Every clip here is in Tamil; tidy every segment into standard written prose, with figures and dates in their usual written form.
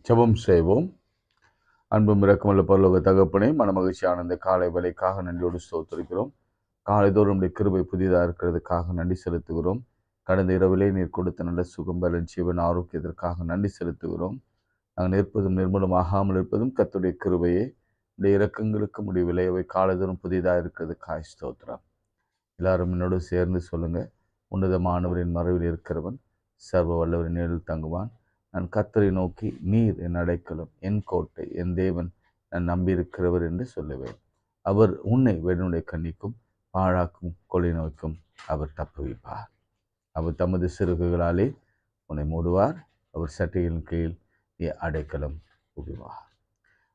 ஜெபம் செய்வோம். அன்பும் இரக்கமுள்ள பரலோக தகப்பனே, மனமகிழ்ச்சியான இந்த காலை வேளைக்காக நன்றியோடு ஸ்தோத்திரிக்கிறோம். காலைதோறும் நம்முடைய கிருபை புதிதாக இருக்கிறதுக்காக நன்றி செலுத்துகிறோம். கடந்த இரவிலே நீர் கொடுத்த நல்ல சுகம் பலன் ஜீவன் ஆரோக்கியத்திற்காக நன்றி செலுத்துகிறோம். நாங்கள் நிற்பதும் நிர்மூலமாகாமல் இருப்பதும் கர்த்தருடைய கிருபையே. உடைய இரக்கங்களுக்கு முடிவில்லை, அவை காலைதோறும் புதிதாக இருக்கிறதுக்காக ஸ்தோத்திரம். எல்லாரும் என்னோடு சேர்ந்து சொல்லுங்க. உன்னதமானவரின் மறைவில் இருக்கிறவன் சர்வ வல்லவரின் நிழலில் தங்குவான். நான் கர்த்தரை நோக்கி, நீர் என் அடைக்கலம், என் கோட்டை, என் தேவன், நான் நம்பியிருக்கிறவர் என்று சொல்லுவேன். அவர் உன்னை வேடனுடைய கண்ணிக்கும் பாழாக்கும் கொள்ளை நோய்க்கும் அவர் தப்புவிப்பார். அவர் தமது சிறகுகளாலே உன்னை மூடுவார். அவர் சட்டையின் கீழ் நீ அடைக்கலம் புகுவார்.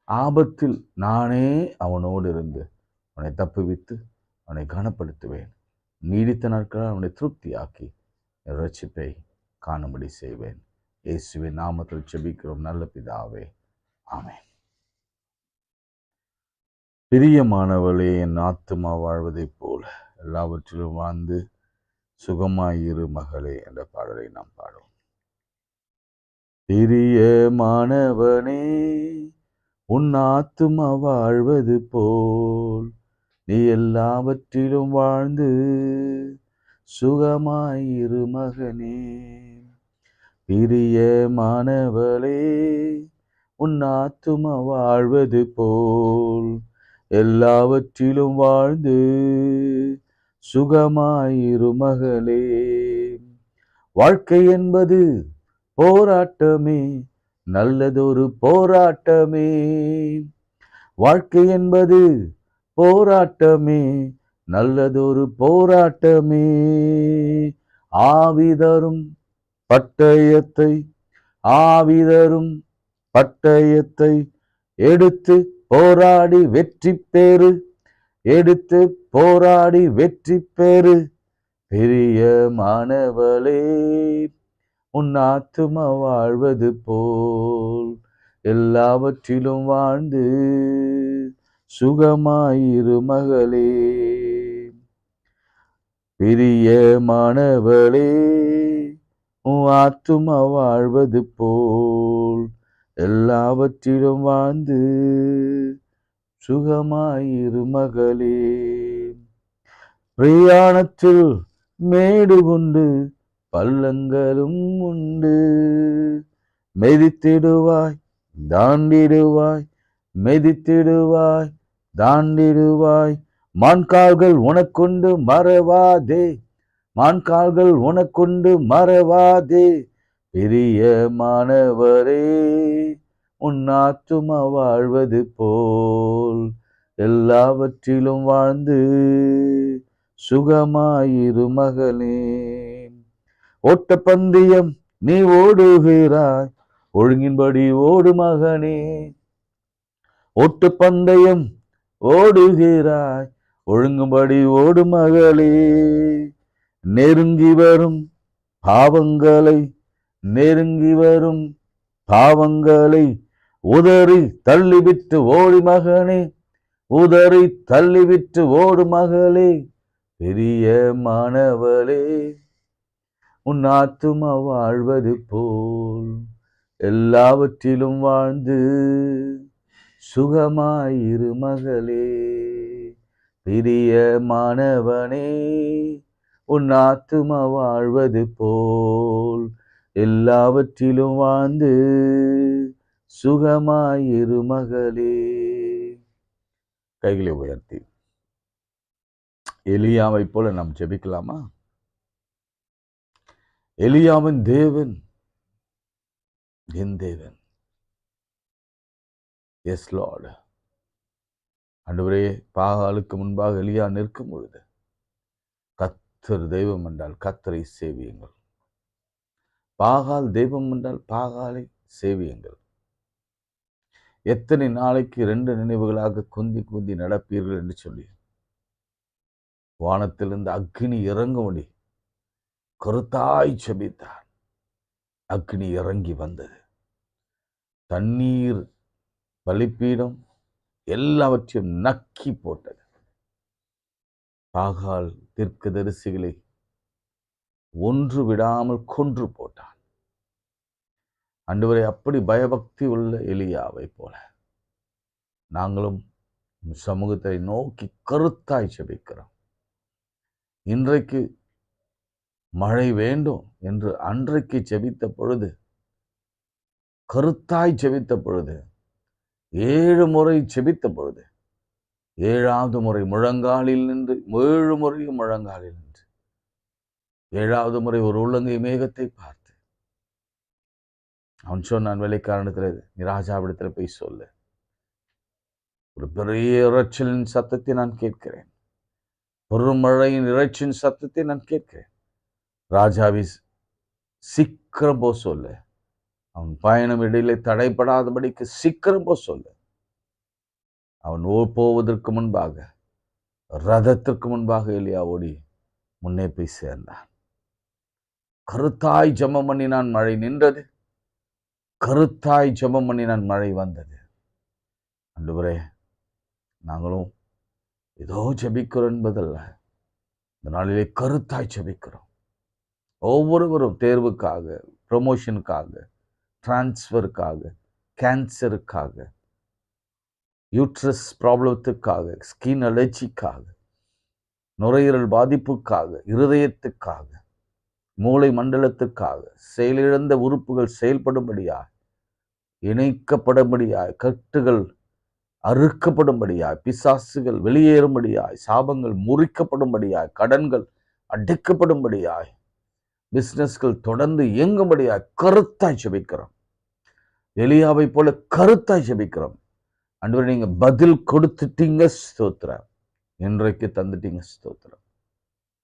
ஆபத்தில் நானே அவனோடு இருந்து அவனை தப்புவித்து அவனை கனப்படுத்துவேன். நீடித்த நாட்களால் அவனை திருப்தியாக்கி ரட்சிப்பை காணும்படி செய்வேன். இயேசுவின் நாமத்தில் ஜெபிக்கிறோம் நல்ல பிதாவே, ஆமென். பிரியமானவளே, என் ஆத்துமா வாழ்வதைப் போல எல்லாவற்றிலும் வாழ்ந்து சுகமாயிரு மகளே என்ற பாடலை நாம் பாடுவோம். பிரியமானவனே, உன் ஆத்துமா வாழ்வது போல் நீ எல்லாவற்றிலும் வாழ்ந்து சுகமாயிரு மகனே. பிரியமானவளே, உன் ஆத்துமா வாழ்வது போல் எல்லாவற்றிலும் வாழ்ந்து சுகமாயிரு மகளே. வாழ்க்கை என்பது போராட்டமே, நல்லதொரு போராட்டமே. வாழ்க்கை என்பது போராட்டமே, நல்லதொரு போராட்டமே. ஆவிதரும் பட்டயத்தை ஆவிதரும் பட்டயத்தை எடுத்து போராடி வெற்றி பெறு, எடுத்து போராடி வெற்றி பெறு. பிரியமானவளே, உன் ஆத்துமா வாழ்வது போல் எல்லாவற்றிலும் வாழ்ந்து சுகமாயிரு மகளே. பிரியமானவளே, உன் ஆத்துமா வாழ்வது போல் எல்லாவற்றிலும் வாழ்ந்து சுகமாயிரு மகளே. பிரயாணத்தில் மேடு உண்டு, பள்ளங்களும் உண்டு. மெதித்திடுவாய், தாண்டிடுவாய், மெதித்திடுவாய், தாண்டிடுவாய். மான்கால்கள் உனக்கொண்டு மறவாதே, மான்கால்கள் உனக்கொண்டு மறவாதே. பிரியமானவரே, உன் ஆத்துமா வாழ்வது போல் எல்லாவற்றிலும் வாழ்ந்து சுகமாயிரு மகளே. ஓட்டப்பந்தயம் நீ ஓடுகிறாய், ஒழுங்கின்படி ஓடு மகனே. ஓட்டப்பந்தயம் ஓடுகிறாய், ஒழுங்கும்படி ஓடு மகளே. நெருங்கி வரும் பாவங்களை, நெருங்கி வரும் பாவங்களை உதறி தள்ளிவிட்டு ஓடி மகனே, உதறி தள்ளிவிட்டு ஓடு மகளே. பிரியமானவளே, உன் ஆத்துமா வாழ்வது போல் எல்லாவற்றிலும் வாழ்ந்து சுகமாயிரு மகளே. பிரியமானவனே, உன் ஆத்துமா வாழ்வது போல் எல்லாவற்றிலும் வாழ்ந்து சுகமாயிரு மகளே. கைகளை உயர்த்தி எலியாவை போல நாம் ஜெபிக்கலாமா? எலியாவின் தேவன் என் தேவன். Yes lord. ஆண்டவரே, பாகாலுக்கு முன்பாக எலியா நிற்கும் பொழுது, கர்த்தர் தெய்வம் என்றால் கர்த்தரை சேவியுங்கள், பாகால் தெய்வம் என்றால் பாகாலை சேவியுங்கள். எத்தனை நாளைக்கு 2 நினைவுகளாக குந்தி குந்தி நடப்பீர்கள் என்று சொல்லி வானத்திலிருந்து அக்னி இறங்கும்படி கருத்தாய் செபித்தார். அக்னி இறங்கி வந்தது. தண்ணீர், பலிப்பீடம் எல்லாவற்றையும் நக்கி போட்டது. பாகால் தீர்க்கதரிசிகளை ஒன்று விடாமல் கொன்று போட்டான். ஆண்டவரே, அப்படி பயபக்தி உள்ள எலியாவை போல நாங்களும் சமூகத்தை நோக்கி கருத்தாய் ஜெபிக்கிறோம். இன்றைக்கு மழை வேண்டும் என்று அன்றைக்கு ஜெபித்த பொழுது, கருத்தாய் ஜெபித்த பொழுது, 7 முறை ஜெபித்த பொழுது, 7வது முறை முழங்காலில் நின்று, 7 முறையும் முழங்காலில் நின்று, 7வது முறை ஒரு உள்ளங்கை மேகத்தை பார்த்து அவன் சொன்னான், வேலைக்காரனிடத்தில், நீ ராஜாவிடத்தில் போய் சொல்லு, ஒரு பெரிய இரைச்சலின் சத்தத்தை நான் கேட்கிறேன், பெருமழையின் இரைச்சின் சத்தத்தை நான் கேட்கிறேன். ராஜாவை சீக்கிரம் போ சொல்லு, அவன் பயணம் இடையிலே தடைப்படாதபடிக்கு சீக்கிரம் போ சொல்லு. அவன் போவதற்கு முன்பாக, ரதத்திற்கு முன்பாக எலியா ஓடி முன்னே போய் சேர்ந்தான். கருத்தாய் ஜெபம் பண்ணினான், மழை நின்றது. கருத்தாய் ஜெபம் பண்ணினான், மழை வந்தது. ஆண்டவரே, நாங்களும் ஏதோ ஜெபிக்கிறோம் என்பதல்ல, இந்த நாளிலே கருத்தாய் ஜெபிக்கிறோம். ஒவ்வொருவரும் தேர்வுக்காக, ப்ரமோஷனுக்காக, டிரான்ஸ்ஃபருக்காக, கேன்சருக்காக, யூட்ரஸ் ப்ராப்ளத்துக்காக, ஸ்கின் அலர்ஜிக்காக, நுரையீரல் பாதிப்புக்காக, இருதயத்துக்காக, மூளை மண்டலத்துக்காக, செயலிழந்த உறுப்புகள் செயல்படும்படியாய், இணைக்கப்படும்படியாய், கட்டுகள் அறுக்கப்படும்படியாய், பிசாசுகள் வெளியேறும்படியாய், சாபங்கள் முறிக்கப்படும்படியாய், கடன்கள் அடைக்கப்படும்படியாய், பிசினஸ்கள் தொடர்ந்து இயங்கும்படியாய் கருத்தாய் ஜெபிக்கிறோம். எலியாவை போல கருத்தாய் ஜெபிக்கிறோம். ஆண்டவரே, நீங்க பதில் கொடுத்துட்டீங்க, ஸ்தோத்திரம். இன்றைக்கு தந்துட்டீங்க, ஸ்தோத்திரம்.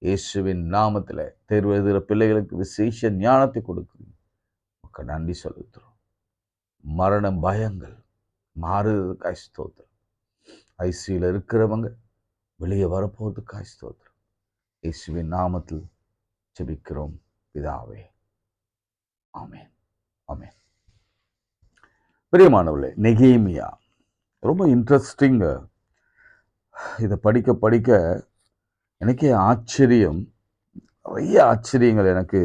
இயேசுவின் நாமத்தில் தேர்வு எழுதுகிற பிள்ளைகளுக்கு விசேஷ ஞானத்தை கொடுக்குறீங்க, உங்களுக்கு நன்றி செலுத்துறோம். மரண பயங்கள் மாறுறதுக்காய் ஸ்தோத்திரம். ஐசியில் இருக்கிறவங்க வெளியே வரப்போவதுக்காய் ஸ்தோத்திரம். இயேசுவின் நாமத்தில் ஜெபிக்கிறோம் பிதாவே, ஆமென், ஆமென். பிரியமானவர்களே, நெகேமியா ரொம்ப இன்ட்ரெஸ்டிங். இதை படிக்க படிக்க எனக்கே ஆச்சரியம், நிறைய ஆச்சரியங்கள் எனக்கு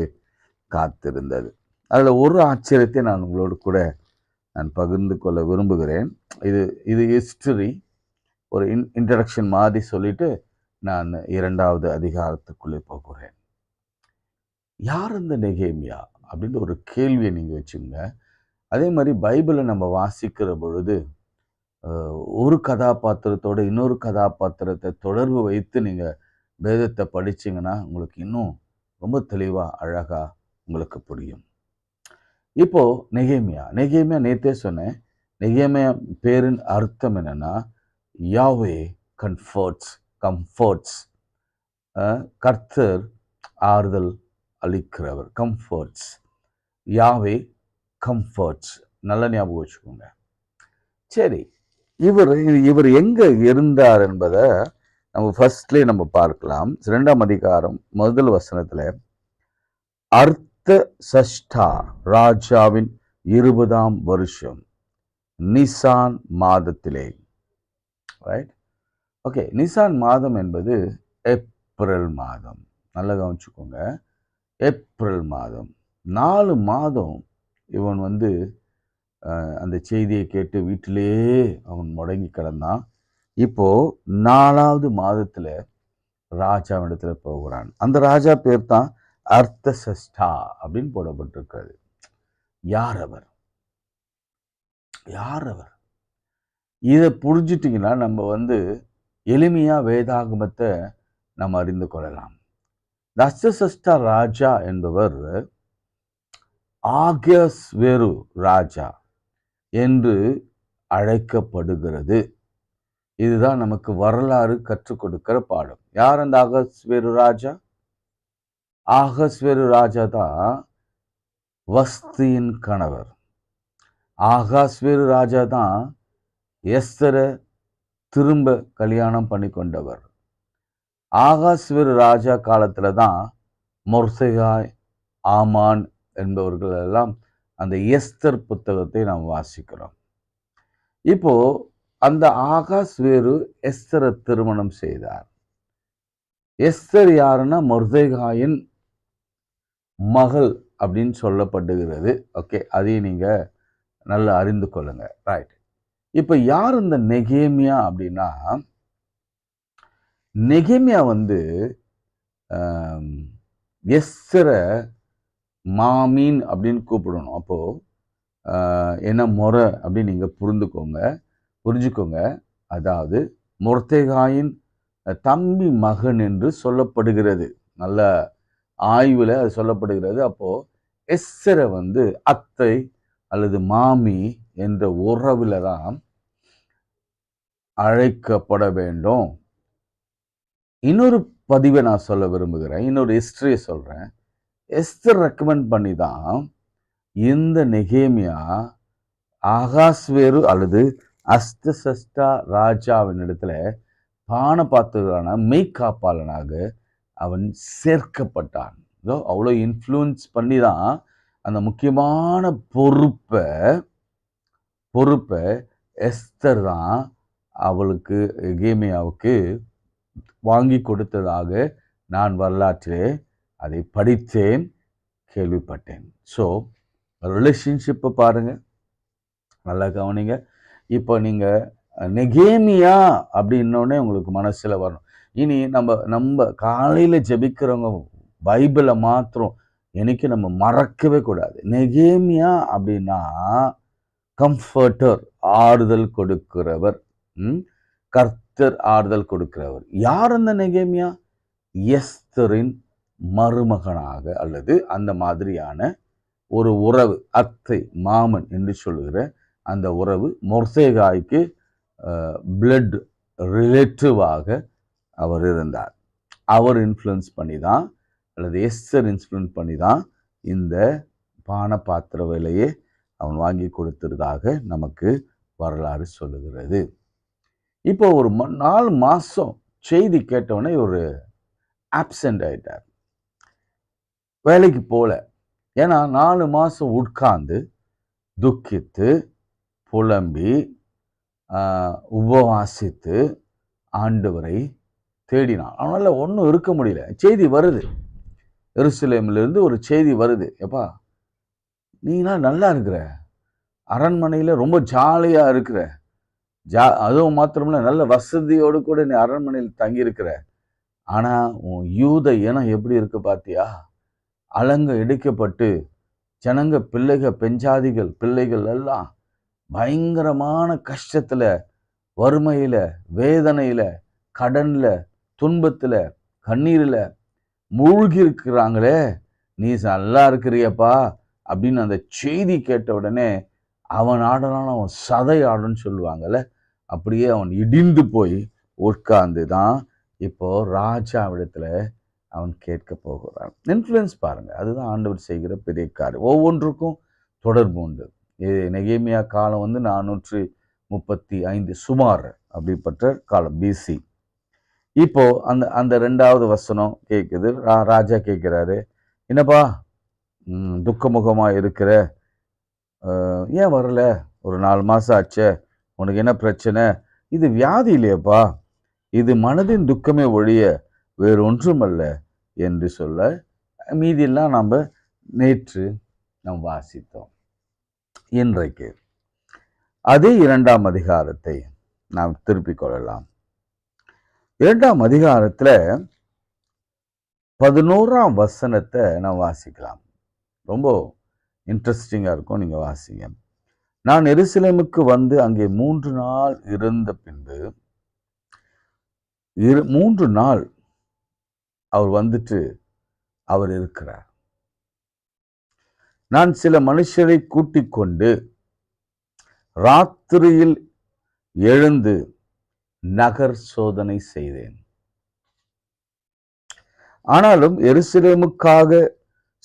காத்திருந்தது. அதில் ஒரு ஆச்சரியத்தை நான் உங்களோடு கூட நான் பகிர்ந்து கொள்ள விரும்புகிறேன். இது ஹிஸ்டரி, ஒரு இன்ட்ரடக்ஷன் மாதிரி சொல்லிட்டு நான் 2வது அதிகாரத்துக்குள்ளே போகிறேன். யார் அந்த நெகேமியா அப்படின்ற ஒரு கேள்வியை நீங்கள் வச்சுங்க. அதே மாதிரி பைபிளை நம்ம வாசிக்கிற பொழுது ஒரு கதாபாத்திரத்தோட இன்னொரு கதாபாத்திரத்தை தொடர்பு வைத்து நீங்கள் வேதத்தை படிச்சிங்கன்னா உங்களுக்கு இன்னும் ரொம்ப தெளிவாக அழகாக உங்களுக்கு புரியும். இப்போது நெகேமியா நேற்றே சொன்னேன். நெகேமியா பேரின் அர்த்தம் என்னென்னா, யாவே கம்ஃபர்ட்ஸ், கர்த்தர் ஆறுதல் அளிக்கிறவர், கம்ஃபர்ட்ஸ், யாவே கம்ஃபர்ட்ஸ். நல்ல ஞாபகம் வச்சுக்கோங்க. சரி, இவர் எங்கே இருந்தார் என்பதை நம்ம ஃபர்ஸ்ட்லேயே நம்ம பார்க்கலாம். 2ஆம் அதிகாரம் 1 வசனத்தில், அர்த்தசஷ்டா ராஜாவின் 20ஆம் வருஷம் நிசான் மாதத்திலே. Right, okay. நிசான் மாதம் என்பது ஏப்ரல் மாதம். நல்லா கவனிச்சுக்கோங்க, ஏப்ரல் மாதம். 4 மாதம் இவன் அந்த செய்தியை கேட்டு வீட்டிலேயே அவன் முடங்கி கிடந்தான். இப்போ 4வது மாதத்துல ராஜாவிடத்துல போகிறான். அந்த ராஜா பேர் தான் அர்த்தசஷ்டா அப்படின்னு போடப்பட்டிருக்கிறது. யார் அவர்? இதை புரிஞ்சிட்டிங்கன்னா நம்ம எளிமையா வேதாகமத்தை நம்ம அறிந்து கொள்ளலாம். அர்த்தசஷ்டா ராஜா என்பவர் ஆகஸ்வேரு ராஜா என்று அழைக்கப்படுகிறது. இதுதான் நமக்கு வரலாறு கற்றுக் கொடுக்கிற பாடம். யார் அந்த ஆகஸ்வேரு ராஜா? ஆகஸ்வேரு ராஜா தான் வஸ்தியின் கணவர். ஆகாஸ்வேரு ராஜா தான் எஸ்தரை திரும்ப கல்யாணம் பண்ணி கொண்டவர். ஆகாஸ்வேரு ராஜா காலத்துல தான் மொர்தெகாய், ஆமான் என்பவர்கள் எல்லாம் அந்த எஸ்தர் புத்தகத்தை நாம் வாசிக்கிறோம். இப்போ அந்த ஆகாஸ்வேரு எஸ்தரை திருமணம் செய்தார். எஸ்தர் யாருன்னா மொர்தெகாயின் மகள் அப்படின்னு சொல்லப்படுகிறது. ஓகே, அதையும் நீங்கள் நல்லா அறிந்து கொள்ளுங்க. ரைட். இப்போ யார் இந்த நெகேமியா அப்படின்னா, நெகேமியா வந்து எஸ்தரை மாமீன் அப்படின்னு கூப்பிடணும். அப்போது என்ன முறை அப்படின்னு நீங்கள் புரிஞ்சுக்கோங்க. அதாவது மொர்தெகாயின் தம்பி மகன் என்று சொல்லப்படுகிறது. நல்ல ஆய்வில் அது சொல்லப்படுகிறது. அப்போது எஸ்தரை வந்து அத்தை அல்லது மாமி என்ற உறவில் தான் அழைக்கப்பட வேண்டும். இன்னொரு பதிவை நான் சொல்ல விரும்புகிறேன். இன்னொரு ஹிஸ்டரியை சொல்கிறேன். எஸ்தர் ரெக்கமெண்ட் பண்ணி தான் இந்த நெகேமியா ஆகாஸ்வேரு அல்லது அஸ்தசஸ்டா ராஜாவின் இடத்துல பானபாத்திரனான மெய்காப்பாளனாக அவன் சேர்க்கப்பட்டான். அவ்வளோ இன்ஃப்ளூயன்ஸ் பண்ணி தான் அந்த முக்கியமான பொறுப்பை எஸ்தர் தான் அவளுக்கு நெகேமியாவுக்கு வாங்கி கொடுத்ததாக நான் வரலாற்றிலே அதை படித்தேன், கேள்விப்பட்டேன். ஸோ ரிலேஷன்ஷிப்பை பாருங்கள், நல்லா கவனிங்க. இப்போ நீங்கள் நெகேமியா அப்படின்னோடனே உங்களுக்கு மனசில் வரணும். இனி நம்ம காலையில் ஜெபிக்கிறவங்க பைபிளை மாத்திரம் எனக்கு நம்ம மறக்கவே கூடாது. நெகேமியா அப்படின்னா கம்ஃபர்டர், ஆறுதல் கொடுக்கிறவர். கர்த்தர் ஆறுதல் கொடுக்கிறவர். யார் அந்த நெகேமியா? எஸ்தரின் மருமகனாக அல்லது அந்த மாதிரியான ஒரு உறவு, அத்தை மாமன் என்று சொல்லுகிற அந்த உறவு மொர்தெகாய்க்கு பிளட் ரிலேட்டிவாக அவர் இருந்தார். அவர் இன்ஃப்ளூயன்ஸ் பண்ணி தான் அல்லது எஸ்தர் இன்ஃப்ளூயன்ஸ் பண்ணி தான் இந்த பானபாத்திர வேலையை அவன் வாங்கி கொடுத்ததாக நமக்கு வரலாறு சொல்லுகிறது. இப்போ ஒரு 4 மாதம் செய்தி கேட்டவுடனே ஒரு ஆப்சண்ட் ஆயிட்டார், வேலைக்கு போல. ஏன்னா 4 மாதம் உட்கார்ந்து துக்கித்து புலம்பி உபவாசித்து ஆண்டவரை தேடினான். அவனால் ஒன்றும் இருக்க முடியல. செய்தி வருது, எருசலேமிலிருந்து ஒரு செய்தி வருது. எப்பா, நீனா நல்லா இருக்கிற, அரண்மனையில் ரொம்ப ஜாலியாக இருக்கிற, அதுவும் மாத்திரமில்ல நல்ல வசதியோடு கூட நீ அரண்மனையில் தங்கியிருக்கிற. ஆனால் உன் யூத இனம் எப்படி இருக்கு பார்த்தியா? அலங்க இடிக்கப்பட்டு ஜனங்க பெஞ்சாதிகள் பிள்ளைகள் எல்லாம் பயங்கரமான கஷ்டத்தில், வறுமையில், வேதனையில், கடனில், துன்பத்தில், கண்ணீரில் மூழ்கி இருக்கிறாங்களே, நீ நல்லா இருக்கிறியப்பா அப்படின்னு அந்த செய்தி கேட்ட உடனே அவன் ஆடலான அவன் சதை ஆடுன்னு சொல்லுவாங்கல்ல, அப்படியே அவன் இடிந்து போய் உட்கார்ந்து தான் இப்போ ராஜாவிடத்துல அவன் கேட்க போகிறான். இன்ஃப்ளூயன்ஸ் பாருங்க, அதுதான் ஆண்டவர் செய்கிற பெரிய காரியம். ஒவ்வொன்றுக்கும் தொடர்பு உண்டு. நெகேமியா காலம் வந்து 435 சுமார் அப்படிப்பட்ட காலம், பிசி. இப்போ அந்த 2வது வசனம் கேட்குது. ராஜா கேட்கிறாரு, என்னப்பா துக்கமுகமா இருக்கிற, ஏன் வரல? ஒரு 4 மாதம் ஆச்சே, உனக்கு என்ன பிரச்சனை? இது வியாதி இல்லையப்பா, இது மனதின் துக்கமே ஒழிய வேறு ஒன்றுமல்ல என்று சொல்ல, மீதியெல்லாம் நேற்று நாம் வாசித்தோம். இன்றைக்கு அதே 2ஆம் அதிகாரத்தை நாம் திருப்பிக் கொள்ளலாம். 2ஆம் அதிகாரத்தில் 11ஆம் வசனத்தை நாம் வாசிக்கலாம். ரொம்ப இன்ட்ரெஸ்டிங்காக இருக்கும், நீங்கள் வாசிங்க. நான் எருசலேமுக்கு வந்து அங்கே 3 நாள் இருந்த பின்பு, 3 நாள் அவர் வந்துட்டு அவர் இருக்கிறார். நான் சில மனுஷரை கூட்டிக் கொண்டு ராத்திரியில் எழுந்து நகர் சோதனை செய்தேன். ஆனாலும் எருசலேமுக்காக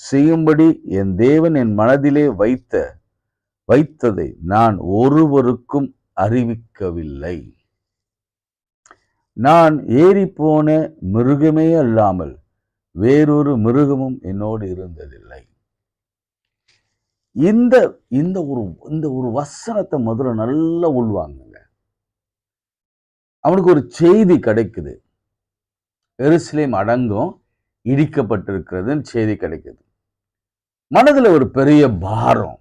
செய்யும்படி என் தேவன் என் மனதிலே வைத்ததை நான் ஒருவருக்கும் அறிவிக்கவில்லை. நான் ஏறிப்போன மிருகமே அல்லாமல் வேறொரு மிருகமும் என்னோடு இருந்ததில்லை. இந்த ஒரு வசனத்தை முதல்ல நல்லா உள்வாங்குங்க. அவனுக்கு ஒரு செய்தி கிடைக்குது, எருசலேம் அடங்கும் இடிக்கப்பட்டிருக்கிறதுன்னு செய்தி கிடைக்குது. மனதுல ஒரு பெரிய பாரம்.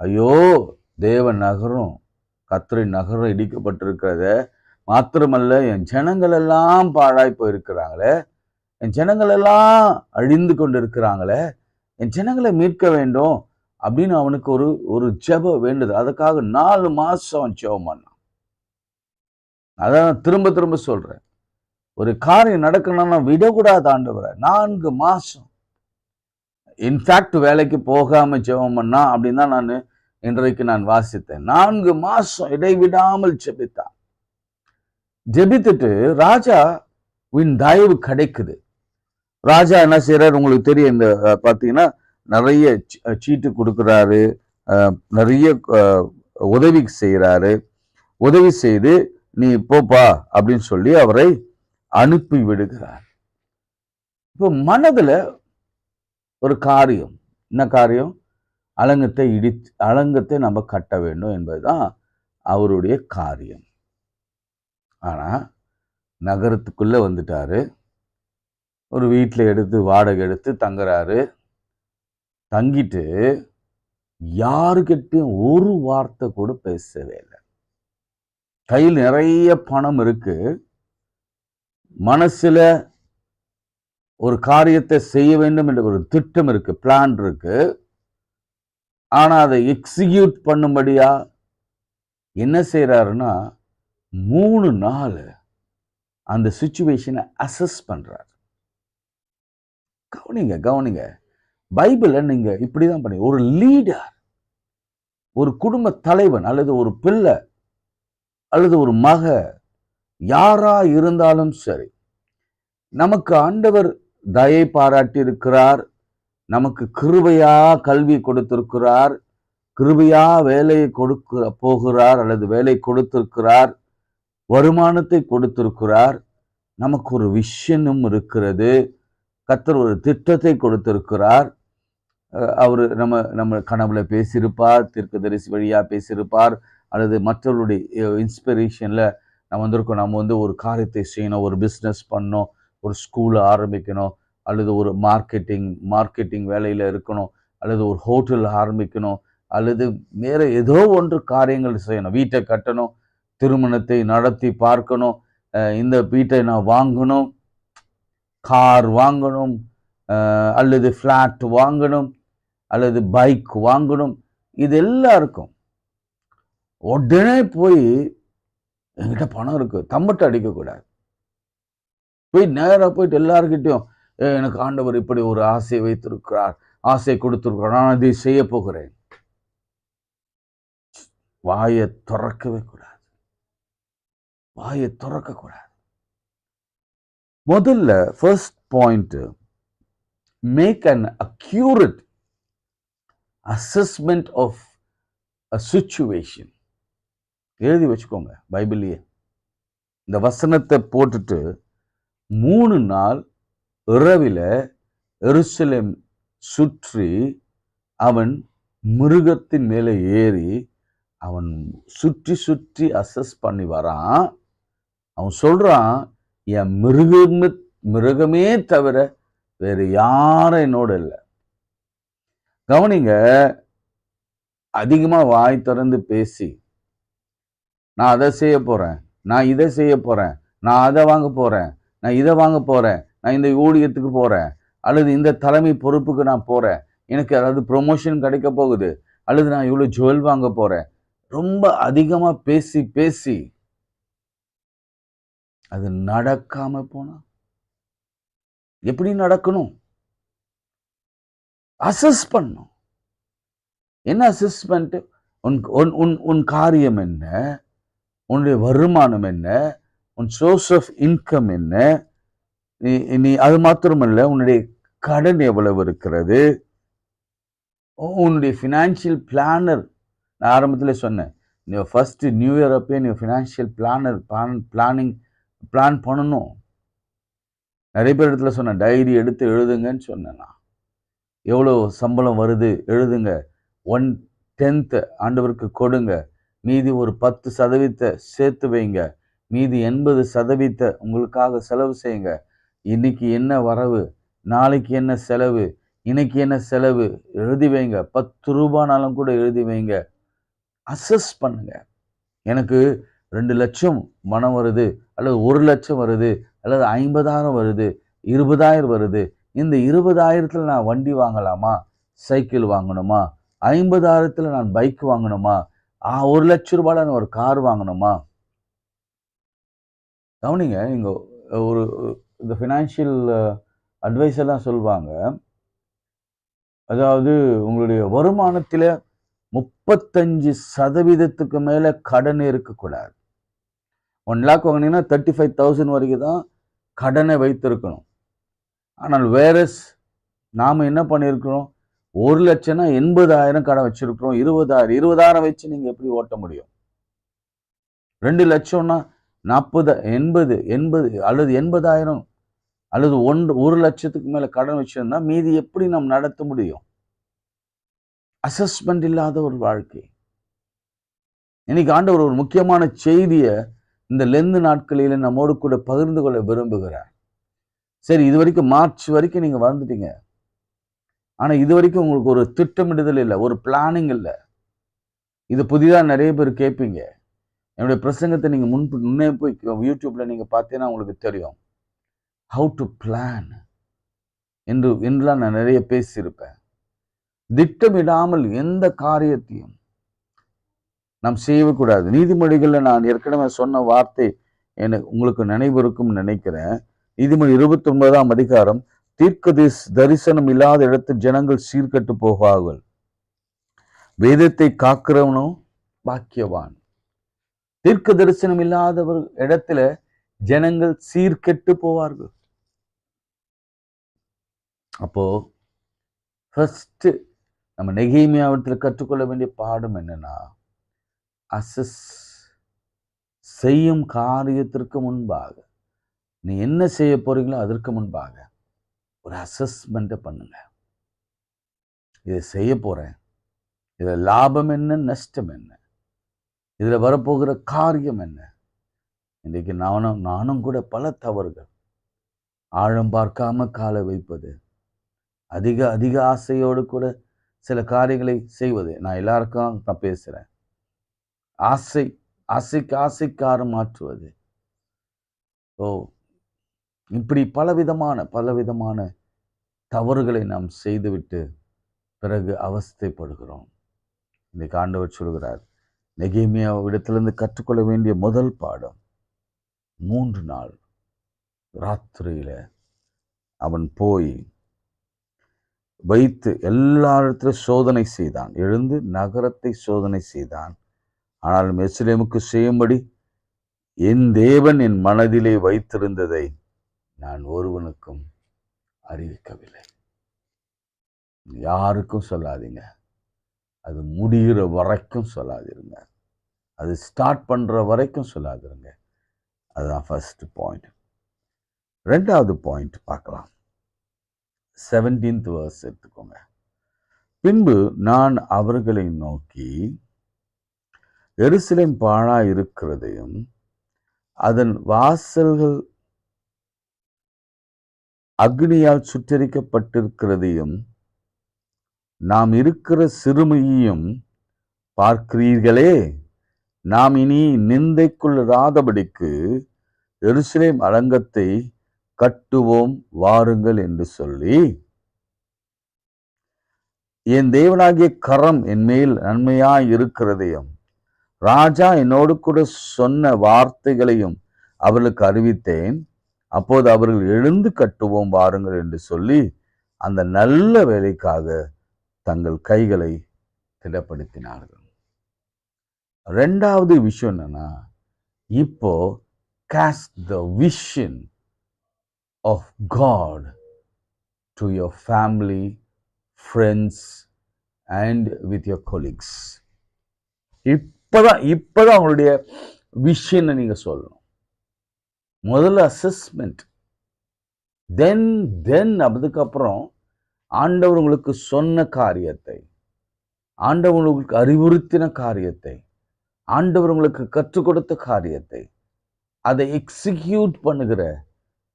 ஐயோ, தேவ நகரம், கர்த்தரின் நகரம் இடிக்கப்பட்டிருக்கிறத, மாத்திரமல்ல என் ஜனங்கள் எல்லாம் பாழாய் போயிருக்கிறாங்களே, என் ஜனங்கள் எல்லாம் அழிந்து கொண்டு இருக்கிறாங்களே, என் ஜனங்களை மீட்க வேண்டும் அப்படின்னு அவனுக்கு ஒரு ஒரு ஜெப வேண்டுதல். அதுக்காக 4 மாசம் ஜெபம் பண்ணான். அதான் திரும்ப திரும்ப சொல்றேன், ஒரு காரியம் நடக்கணும்னா விடக்கூடாது ஆண்டவரை. 4 மாசம் இன்ஃபேக்ட் வேலைக்கு போகாம ஜெபம் பண்ணா அப்படின்னு தான் இன்றைக்கு நான் வாசித்தேன். 4 மாசம் இடைவிடாமல் ஜெபித்தான். ஜெபித்துட்டு ராஜாவின் தயவு கிடைக்குது. ராஜா என்ன செய்யறாரு உங்களுக்கு தெரியும். இந்த பாத்தீங்கன்னா நிறைய சீட்டு கொடுக்குறாரு, நிறைய உதவி செய்யறாரு. உதவி செய்து நீ போப்பா அப்படின்னு சொல்லி அவரை அனுப்பி விடுகிறார். இப்போ மனதுல ஒரு காரியம், என்ன காரியம்? அலங்கத்தை நம்ம கட்ட வேண்டும் என்பதுதான் அவருடைய காரியம். ஆனா நகரத்துக்குள்ள வந்துட்டாரு. ஒரு வீட்டில் எடுத்து வாடகை எடுத்து தங்குறாரு. தங்கிட்டு யாருக்கிட்டையும் ஒரு வார்த்தை கூட பேசவே இல்லை. கையில் நிறைய பணம் இருக்கு. மனசுல ஒரு காரியத்தை செய்ய வேண்டும் என்ற ஒரு திட்டம் இருக்கு, பிளான் இருக்கு. ஆனா அதை எக்ஸிக்யூட் பண்ணும்படியா என்ன செய்யறாருன்னா 3 நாள் அந்த சிச்சுவேஷனை அசஸ் பண்றாரு. கவனிங்க, பைபிள நீங்க இப்படிதான் பண்ணி, ஒரு லீடர், ஒரு குடும்ப தலைவன் அல்லது ஒரு பிள்ளை அல்லது ஒரு மக, யாரா இருந்தாலும் சரி, நமக்கு ஆண்டவர் தயை பாராட்டி இருக்கிறார், நமக்கு கிருபையா கல்வி கொடுத்திருக்கிறார், கிருபையா வேலையை கொடுக்க போகிறார் அல்லது வேலை கொடுத்திருக்கிறார், வருமானத்தை கொடுத்திருக்கிறார், நமக்கு ஒரு விஷனும் இருக்கிறது, கர்த்தர் ஒரு திட்டத்தை கொடுத்திருக்கிறார். அவர் நம்ம கனவுல பேசியிருப்பார், தீர்க்கதரிசி வழியா பேசியிருப்பார், அல்லது மற்றவருடைய இன்ஸ்பிரேஷன்ல நம்ம வந்திருக்கோம். நம்ம ஒரு காரியத்தை செய்யணும், ஒரு பிஸ்னஸ் பண்ணணும், ஒரு ஸ்கூலை ஆரம்பிக்கணும், அல்லது ஒரு மார்க்கெட்டிங் வேலையில இருக்கணும், அல்லது ஒரு ஹோட்டல் ஆரம்பிக்கணும், அல்லது வேற ஏதோ ஒன்று காரியங்கள் செய்யணும், வீட்டை கட்டணும், திருமணத்தை நடத்தி பார்க்கணும், இந்த வீட்டை நான் வாங்கணும், கார் வாங்கணும், அல்லது ஃப்ளாட் வாங்கணும், அல்லது பைக் வாங்கணும். இது எல்லாருக்கும் உடனே போய் என்கிட்ட பணம் இருக்கு தம்பட்ட அடிக்கக்கூடாது. போய் நேராக போயிட்டு எல்லாருக்கிட்டையும் எனக்கு ஆண்டவர் இப்படி ஒரு ஆசையை வைத்திருக்கிறார், ஆசை கொடுத்திருக்கிறார், நான் இதை செய்ய போகிறேன். வாயை திறக்கவே கூடாது, வாயை திறக்க கூடாது. முதல்ல first point, make an accurate assessment of a situation. எழுதி வச்சுக்கோங்க பைபிள்லயே. இந்த வசனத்தை போட்டுட்டு 3 நாள் இரவில எருசலேம் சுற்றி அவன் மிருகத்தின் மேலே ஏறி அவன் சுற்றி சுற்றி அசஸ் பண்ணி வரான். அவன் சொல்றான், என் மிருகமே தவிர வேற யாரும் என்னோட இல்லை. கவனிங்க, அதிகமா வாய் திறந்து பேசி நான் அதை செய்ய போறேன், நான் இதை செய்ய போறேன், நான் அதை வாங்க போறேன், நான் இதை வாங்க போறேன், நான் இந்த ஊழியத்துக்கு போறேன், அல்லது இந்த தலைமை பொறுப்புக்கு நான் போறேன், எனக்கு அதாவது ப்ரொமோஷன் கிடைக்க போகுது, அல்லது நான் இவ்வளவு ஜுவல் வாங்க போறேன், ரொம்ப அதிகமா பேசி பேசி அது நடக்காம போனா எப்படி நடக்கணும்? அசஸ் பண்ணும். என்ன அசஸ்மெண்ட்? உன் காரியம் என்ன, உன்னுடைய வருமானம் என்ன, உன் சோர்ஸ் ஆஃப் இன்கம் என்ன, நீ அது மாத்திரமல்ல, உன்னுடைய கடன் எவ்வளவு இருக்கிறது, உன்னுடைய ஃபினான்ஷியல் பிளானர். நான் ஆரம்பத்தில் சொன்னேன், நீ ஃபர்ஸ்ட் நியூ இயர் அப்பயே நீ ஃபினான்ஷியல் பிளான் பண்ணணும். நிறைய பேர் இடத்துல சொன்னேன், டைரி எடுத்து எழுதுங்கன்னு சொன்னேன். நான் எவ்வளோ சம்பளம் வருது எழுதுங்க, 1/10 ஆண்டவருக்கு கொடுங்க, மீதி ஒரு 10% சேர்த்து வைங்க, மீதி 80% உங்களுக்காக செலவு செய்யுங்க. இன்னைக்கு என்ன வரவு, நாளைக்கு என்ன செலவு, இன்னைக்கு என்ன செலவு எழுதி வைங்க. 10 ரூபானாலும் கூட எழுதி வைங்க. அசஸ் பண்ணுங்க. எனக்கு 2 லட்சம் பணம் வருது, அல்லது 1 லட்சம் வருது, அல்லது 50,000 வருது, 20,000 வருது. இந்த 20,000த்துல நான் வண்டி வாங்கலாமா? சைக்கிள் வாங்கணுமா? 50,000த்துல நான் பைக் வாங்கணுமா? 1 லட்சம் ரூபாயில நான் ஒரு கார் வாங்கணுமா? கவனிங்க, இங்க ஒரு இந்த ஃபினான்ஷியல் அட்வைசர்லாம் சொல்வாங்க. அதாவது உங்களுடைய வருமானத்தில 35% மேல கடன் இருக்கக்கூடாது. 1 லேக் வாங்கினீங்கன்னா 35,000 வரைக்கும் தான் கடனை வைத்திருக்கணும். ஆனால் வேறஸ் நாம என்ன பண்ணியிருக்கிறோம்? 1 லட்சம்னா 80,000 கடன் வச்சிருக்கிறோம். 20,000 வச்சு நீங்க எப்படி ஓட்ட முடியும்? 2 லட்சம்னா 40, 80 அல்லது 80,000 அல்லது 1 லட்சத்துக்கு மேல கடன் வச்சிருந்தா மீதி எப்படி நாம் நடத்த முடியும்? அசஸ்மெண்ட் இல்லாத ஒரு வாழ்க்கை. இன்னைக்கு ஆண்டவர் ஒரு முக்கியமான செய்தியை இந்த லெந்து நாட்களில நம்மோடு கூட பகிர்ந்து கொள்ள விரும்புகிறார். சரி, இது வரைக்கும் மார்ச் வரைக்கும் நீங்க வந்துட்டீங்க. ஆனா இது வரைக்கும் உங்களுக்கு ஒரு திட்டமிடுதல் இல்லை, ஒரு பிளானிங் இல்லை. இது புதிதா நிறைய பேர் கேட்பீங்க. என்னுடைய பிரசங்கத்தை நீங்க முன்னே போய் யூடியூப்ல நீங்க பார்த்தீங்கன்னா உங்களுக்கு தெரியும். ஹவு டு பிளான் என்றுலாம் நான் நிறைய பேசியிருப்பேன். திட்டமிடாமல் எந்த காரியத்தையும் நாம் செய்யக்கூடாது. நீதிமொழிகள்ல நான் ஏற்கனவே சொன்ன வார்த்தை எனக்கு உங்களுக்கு நினைவு இருக்கும்னு நினைக்கிறேன். நீதிமொழி 29ஆம் அதிகாரம், தீர்க்க தரிசனம் இல்லாத இடத்தில் ஜனங்கள் சீர்கட்டு போவார்கள், வேதத்தை காக்கிறவனும் பாக்கியவான். தீர்க்க தரிசனம் இல்லாதவர் இடத்துல ஜனங்கள் சீர்கெட்டு போவார்கள். அப்போ ஃபர்ஸ்ட் நம்ம நெகேமியாவிடத்தில் கற்றுக்கொள்ள வேண்டிய பாடம் என்னன்னா, அசஸ் செய்யும் காரியத்திற்கு முன்பாக, நீ என்ன செய்ய போறீங்களோ அதற்கு முன்பாக ஒரு அசஸ்மெண்ட்டை பண்ணுங்க. இதை செய்ய போறேன், இதுல லாபம் என்ன, நஷ்டம் என்ன, இதுல வரப்போகிற காரியம் என்ன. இன்றைக்கு நானும் கூட பல தவறுகள், ஆழம் பார்க்காம காலை வைப்பது, அதிக ஆசையோடு கூட சில காரியங்களை செய்வது. நான் எல்லாருக்கும் நான் பேசுறேன். ஆசைக்காரம் மாற்றுவது. இப்படி பலவிதமான தவறுகளை நாம் செய்துவிட்டு பிறகு அவஸ்தைப்படுகிறோம். இன்னைக்கு ஆண்டவர் சொல்கிறார், நெகேமியாவிடத்திலிருந்து கற்றுக்கொள்ள வேண்டிய முதல் பாடம், 3 நாள் ராத்திரியில அவன் போய் வைத்து எல்லாரிடத்திலும் சோதனை செய்தான். எழுந்து நகரத்தை சோதனை செய்தான். ஆனாலும் எருசலேமுக்கு செய்யும்படி என் தேவன் என் மனதிலே வைத்திருந்ததை நான் ஒருவனுக்கும் அறிவிக்கவில்லை. யாருக்கும் சொல்லாதீங்க. அது முடிகிற வரைக்கும் சொல்லாதிருங்க. அது ஸ்டார்ட் பண்ற வரைக்கும் சொல்லாதிருங்க. அதுதான் ஃபர்ஸ்ட் பாயிண்ட். 2வது பாயிண்ட் பார்க்கலாம். 17th verse எடுத்துக்கோங்க. பின்பு நான் அவர்களை நோக்கி, எருசலேம் பாழா இருக்கிறதையும் அதன் வாசல்கள் அக்னியால் சுட்டரிக்கப்பட்டிருக்கிறதையும் நாம் இருக்கிற சிறுமையையும் பார்க்கிறீர்களே. நாம் இனி நிந்தைக்குள்ளாதபடிக்கு எருசலேம் அலங்கத்தை கட்டுவோம் வாருங்கள் என்று சொல்லி, என் தேவனாகிய கரம் என் மேல் நன்மையாய் இருக்கிறதையும் ராஜா என்னோடு கூட சொன்ன வார்த்தைகளையும் அவர்களுக்கு அறிவித்தேன். அப்போது அவர்கள் எழுந்து கட்டுவோம் வாருங்கள் என்று சொல்லி அந்த நல்ல வேலைக்காக தங்கள் கைகளை திடப்படுத்தினார்கள். 2வது விஷயம் என்னன்னா, இப்போ cast the vision of God to your family, friends and with your colleagues. இப்பதான் உங்களுடைய விஷனை நீங்க சொல்லணும். முதல்ல அசஸ்மெண்ட், தென் அதுக்கப்புறம் ஆண்டவர் உங்களுக்கு சொன்ன காரியத்தை, ஆண்டவர் உங்களுக்கு அறிவுறுத்தின காரியத்தை, ஆண்டவர் உங்களுக்கு கற்றுக் கொடுத்த காரியத்தை, அதை எக்ஸிக்யூட் பண்ணுகிற